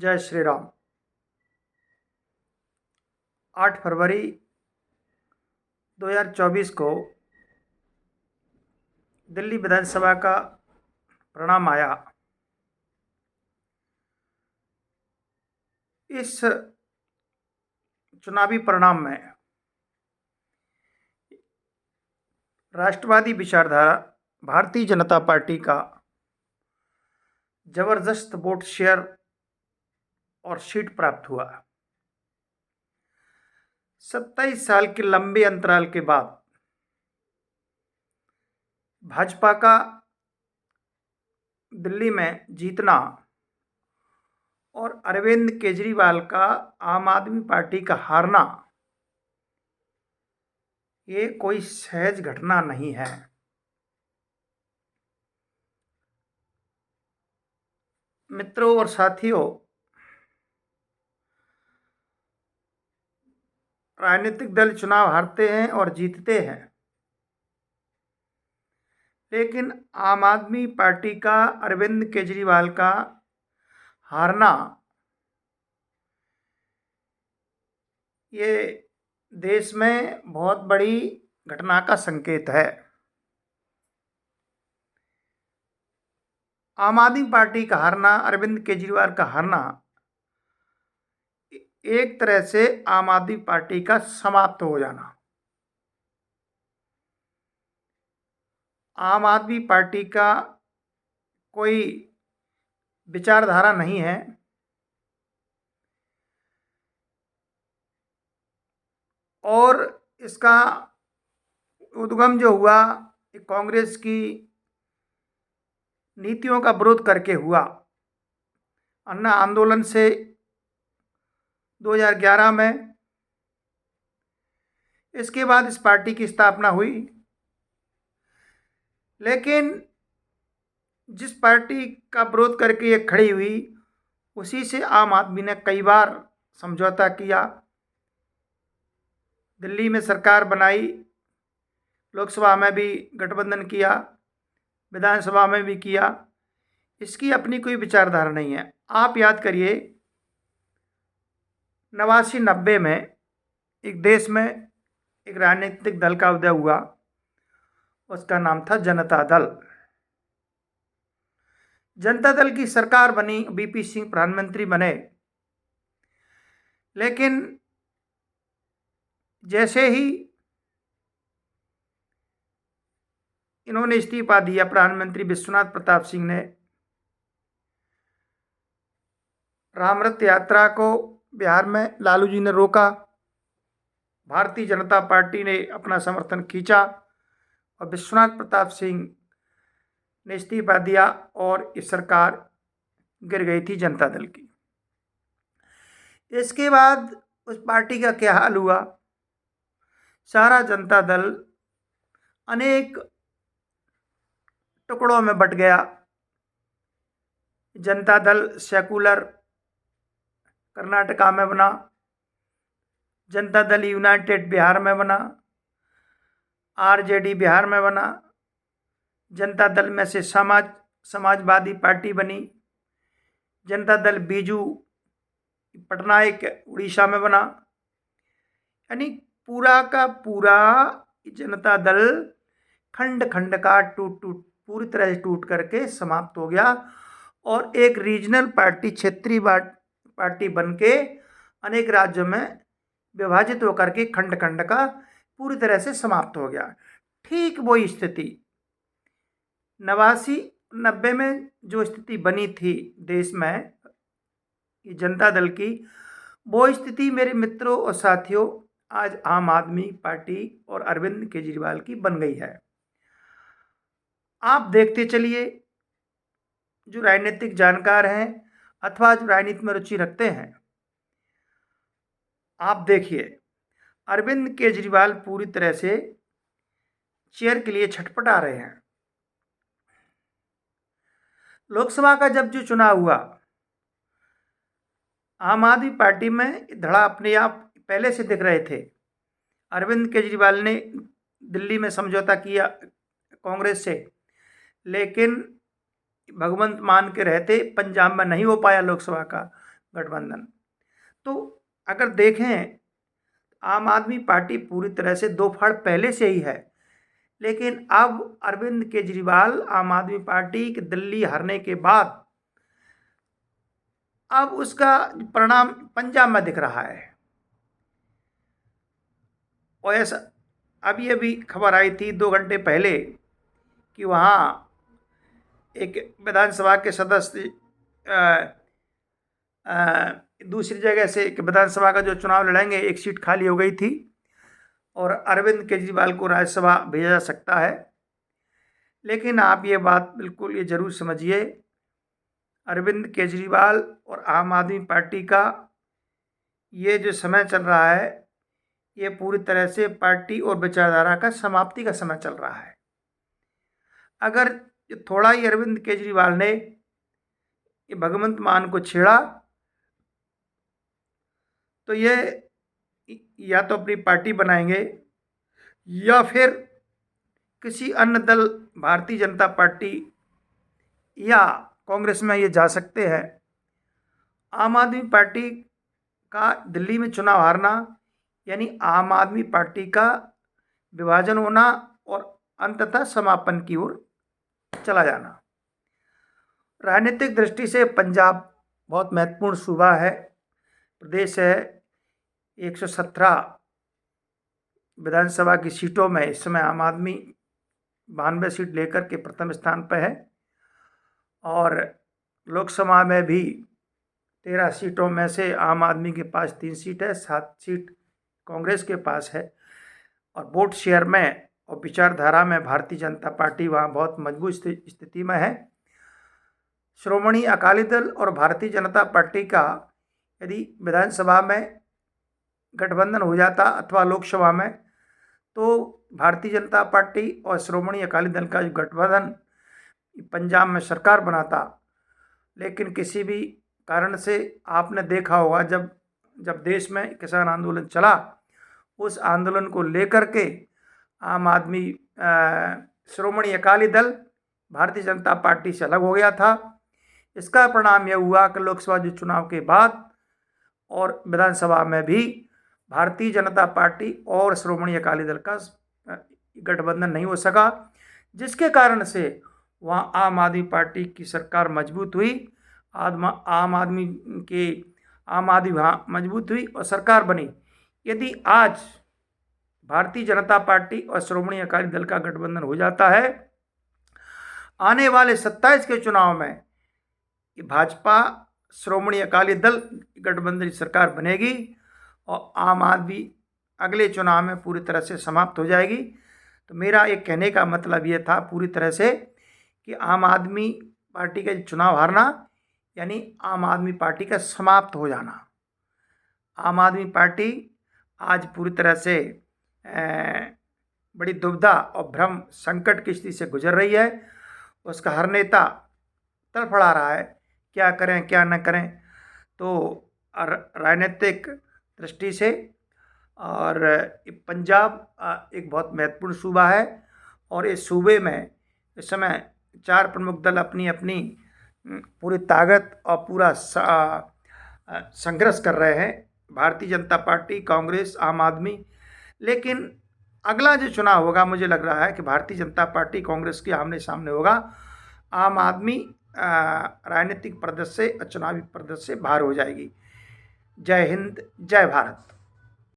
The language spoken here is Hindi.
जय श्री राम। 8 फरवरी 2024 को दिल्ली विधानसभा का परिणाम आया। इस चुनावी परिणाम में राष्ट्रवादी विचारधारा भारतीय जनता पार्टी का जबरदस्त वोट शेयर और सीट प्राप्त हुआ। 27 साल के लंबे अंतराल के बाद भाजपा का दिल्ली में जीतना और अरविंद केजरीवाल का आम आदमी पार्टी का हारना ये कोई सहज घटना नहीं है। मित्रों और साथियों, राजनीतिक दल चुनाव हारते हैं और जीतते हैं, लेकिन आम आदमी पार्टी का अरविंद केजरीवाल का हारना ये देश में बहुत बड़ी घटना का संकेत है। आम आदमी पार्टी का हारना, अरविंद केजरीवाल का हारना एक तरह से आम आदमी पार्टी का समाप्त हो जाना। आम आदमी पार्टी का कोई विचारधारा नहीं है और इसका उद्गम जो हुआ कांग्रेस की नीतियों का विरोध करके हुआ। अन्ना आंदोलन से 2011 में, इसके बाद इस पार्टी की स्थापना हुई। लेकिन जिस पार्टी का विरोध करके ये खड़ी हुई, उसी से आम आदमी ने कई बार समझौता किया, दिल्ली में सरकार बनाई, लोकसभा में भी गठबंधन किया, विधानसभा में भी किया। इसकी अपनी कोई विचारधारा नहीं है। आप याद करिए, 89-90 में एक देश में एक राजनीतिक दल का उदय हुआ, उसका नाम था जनता दल। जनता दल की सरकार बनी, बीपी सिंह प्रधानमंत्री बने। लेकिन जैसे ही इन्होंने इस्तीफा दिया, प्रधानमंत्री विश्वनाथ प्रताप सिंह ने, रामरथ यात्रा को बिहार में लालू जी ने रोका, भारतीय जनता पार्टी ने अपना समर्थन खींचा और विश्वनाथ प्रताप सिंह ने इस्तीफा दिया और इस सरकार गिर गई थी जनता दल की। इसके बाद उस पार्टी का क्या हाल हुआ? सारा जनता दल अनेक टुकड़ों में बंट गया। जनता दल सेकुलर कर्नाटका में बना, जनता दल यूनाइटेड बिहार में बना, आरजेडी बिहार में बना, जनता दल में से समाजवादी पार्टी बनी, जनता दल बीजू पटनायक उड़ीसा में बना। यानी पूरा का पूरा जनता दल खंड खंड का पूरी तरह से टूट करके समाप्त हो गया और एक रीजनल पार्टी, क्षेत्रीय पार्टी बनके अनेक राज्यों में विभाजित होकर के खंड खंड का पूरी तरह से समाप्त हो गया। ठीक वही स्थिति 89-90 में जो स्थिति बनी थी देश में जनता दल की, वो स्थिति मेरे मित्रों और साथियों आज आम आदमी पार्टी और अरविंद केजरीवाल की बन गई है। आप देखते चलिए, जो राजनीतिक जानकार हैं अथवा जो राजनीति में रुचि रखते हैं, आप देखिए, अरविंद केजरीवाल पूरी तरह से चेयर के लिए छटपटा रहे हैं। लोकसभा का जब जो चुनाव हुआ, आम आदमी पार्टी में धड़ा अपने आप पहले से दिख रहे थे। अरविंद केजरीवाल ने दिल्ली में समझौता किया कांग्रेस से, लेकिन भगवंत मान के रहते पंजाब में नहीं हो पाया लोकसभा का, गठबंधन। तो अगर देखें, आम आदमी पार्टी पूरी तरह से दो फाड़ पहले से ही है, लेकिन अब अरविंद केजरीवाल आम आदमी पार्टी के दिल्ली हारने के बाद अब उसका परिणाम पंजाब में दिख रहा है। और ऐसा अभी अभी खबर आई थी 2 घंटे पहले कि वहाँ एक विधानसभा के सदस्य दूसरी जगह से एक विधानसभा का जो चुनाव लड़ेंगे, एक सीट खाली हो गई थी और अरविंद केजरीवाल को राज्यसभा भेजा जा सकता है। लेकिन आप ये बात बिल्कुल ये जरूर समझिए, अरविंद केजरीवाल और आम आदमी पार्टी का ये जो समय चल रहा है, ये पूरी तरह से पार्टी और विचारधारा का समाप्ति का समय चल रहा है। अगर थोड़ा ही अरविंद केजरीवाल ने ये भगवंत मान को छेड़ा तो ये या तो अपनी पार्टी बनाएंगे या फिर किसी अन्य दल, भारतीय जनता पार्टी या कांग्रेस में ये जा सकते हैं। आम आदमी पार्टी का दिल्ली में चुनाव हारना यानी आम आदमी पार्टी का विभाजन होना और अंततः समापन की ओर चला जाना। राजनीतिक दृष्टि से पंजाब बहुत महत्वपूर्ण सूबा है, प्रदेश है। 117 विधानसभा की सीटों में इस समय आम आदमी 92 सीट लेकर के प्रथम स्थान पर है और लोकसभा में भी 13 सीटों में से आम आदमी के पास 3 सीट है, 7 सीट कांग्रेस के पास है। और वोट शेयर में और विचारधारा में भारतीय जनता पार्टी वहाँ बहुत मजबूत स्थिति में है। श्रोमणी अकाली दल और भारतीय जनता पार्टी का यदि विधानसभा में गठबंधन हो जाता अथवा लोकसभा में, तो भारतीय जनता पार्टी और श्रोमणी अकाली दल का जो गठबंधन पंजाब में सरकार बनाता। लेकिन किसी भी कारण से आपने देखा होगा, जब देश में किसान आंदोलन चला, उस आंदोलन को लेकर के आम आदमी श्रोमणी अकाली दल भारतीय जनता पार्टी से अलग हो गया था। इसका परिणाम यह हुआ कि लोकसभा चुनाव के बाद और विधानसभा में भी भारतीय जनता पार्टी और श्रोमणी अकाली दल का गठबंधन नहीं हो सका, जिसके कारण से वहाँ आम आदमी पार्टी की सरकार मजबूत हुई। आम आदमी वहाँ मजबूत हुई और सरकार बनी। यदि आज भारतीय जनता पार्टी और श्रोमणी अकाली दल का गठबंधन हो जाता है, आने वाले 27 के चुनाव में भाजपा श्रोमणी अकाली दल गठबंधन की सरकार बनेगी और आम आदमी अगले चुनाव में पूरी तरह से समाप्त हो जाएगी। तो मेरा एक कहने का मतलब ये था पूरी तरह से कि आम आदमी पार्टी का चुनाव हारना यानी आम आदमी पार्टी का समाप्त हो जाना। आम आदमी पार्टी आज पूरी तरह से बड़ी दुविधा और भ्रम संकट की स्थिति से गुजर रही है। उसका हर नेता तड़फड़ा रहा है, क्या करें क्या न करें। तो राजनीतिक दृष्टि से और पंजाब एक बहुत महत्वपूर्ण सूबा है और इस सूबे में इस समय 4 प्रमुख दल अपनी अपनी पूरी ताकत और पूरा संघर्ष कर रहे हैं, भारतीय जनता पार्टी, कांग्रेस, आम आदमी। लेकिन अगला जो चुनाव होगा, मुझे लग रहा है कि भारतीय जनता पार्टी कांग्रेस के आमने सामने होगा। आम आदमी राजनीतिक परिदृश्य से, चुनावी परिदृश्य से बाहर हो जाएगी। जय हिंद, जय भारत।